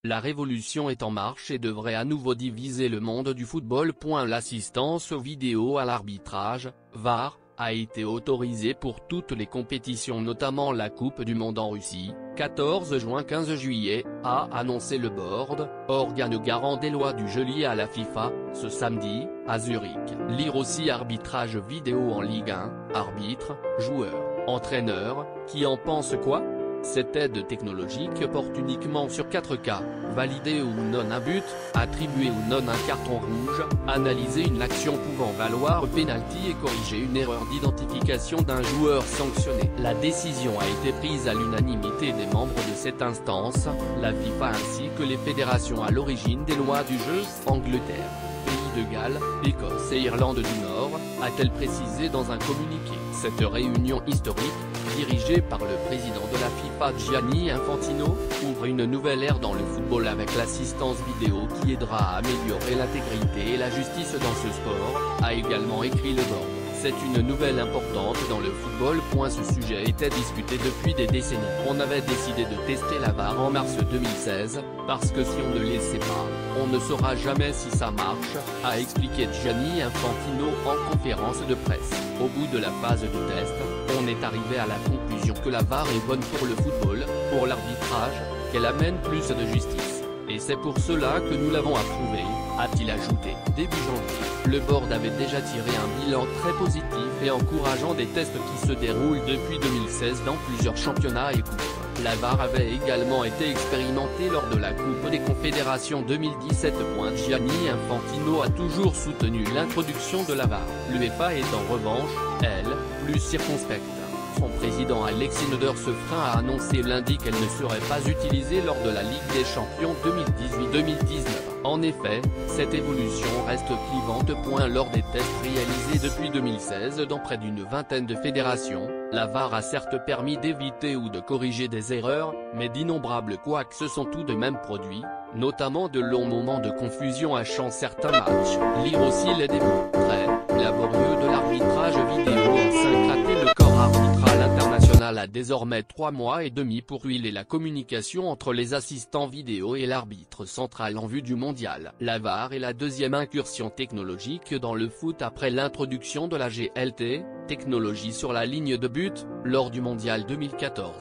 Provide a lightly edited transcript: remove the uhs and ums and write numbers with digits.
La révolution est en marche et devrait à nouveau diviser le monde du football. L'assistance vidéo à l'arbitrage, VAR, a été autorisée pour toutes les compétitions, notamment la Coupe du Monde en Russie, 14 juin-15 juillet, a annoncé le board, organe garant des lois du jeu liées à la FIFA, ce samedi, à Zurich. Lire aussi arbitrage vidéo en Ligue 1, arbitre, joueur, entraîneur, qui en pense quoi? Cette aide technologique porte uniquement sur 4 cas: valider ou non un but, attribuer ou non un carton rouge, analyser une action pouvant valoir pénalty et corriger une erreur d'identification d'un joueur sanctionné. La décision a été prise à l'unanimité des membres de cette instance, la FIFA ainsi que les fédérations à l'origine des lois du jeu, Angleterre, Pays de Galles, Écosse et Irlande du Nord, a-t-elle précisé dans un communiqué. Cette réunion historique, dirigé par le président de la FIFA Gianni Infantino, ouvre une nouvelle ère dans le football avec l'assistance vidéo qui aidera à améliorer l'intégrité et la justice dans ce sport, a également écrit le board. C'est une nouvelle importante dans le football. Ce sujet était discuté depuis des décennies. On avait décidé de tester la VAR en mars 2016, parce que si on ne les sait pas, on ne saura jamais si ça marche, a expliqué Gianni Infantino en conférence de presse. Au bout de la phase de test, on est arrivé à la conclusion que la VAR est bonne pour le football, pour l'arbitrage, qu'elle amène plus de justice. Et c'est pour cela que nous l'avons approuvé, a-t-il ajouté. Début janvier, le board avait déjà tiré un bilan très positif et encourageant des tests qui se déroulent depuis 2016 dans plusieurs championnats et coupes. La VAR avait également été expérimentée lors de la Coupe des Confédérations 2017. Gianni Infantino a toujours soutenu l'introduction de la VAR. L'UEFA est en revanche, elle, plus circonspecte. Son président Alexis Noder-Sefrin a annoncé lundi qu'elle ne serait pas utilisée lors de la Ligue des Champions 2018-2019. En effet, cette évolution reste clivante. Lors des tests réalisés depuis 2016 dans près d'une vingtaine de fédérations, la VAR a certes permis d'éviter ou de corriger des erreurs, mais d'innombrables couacs se sont tout de même produits, notamment de longs moments de confusion hachant certains matchs. Lire aussi les débuts très laborieux de l'arbitrage vidéo en syncraté. Le corps arbitral international a désormais 3 mois et demi pour huiler la communication entre les assistants vidéo et l'arbitre central en vue du mondial. La VAR est la deuxième incursion technologique dans le foot après l'introduction de la GLT, technologie sur la ligne de but, lors du mondial 2014.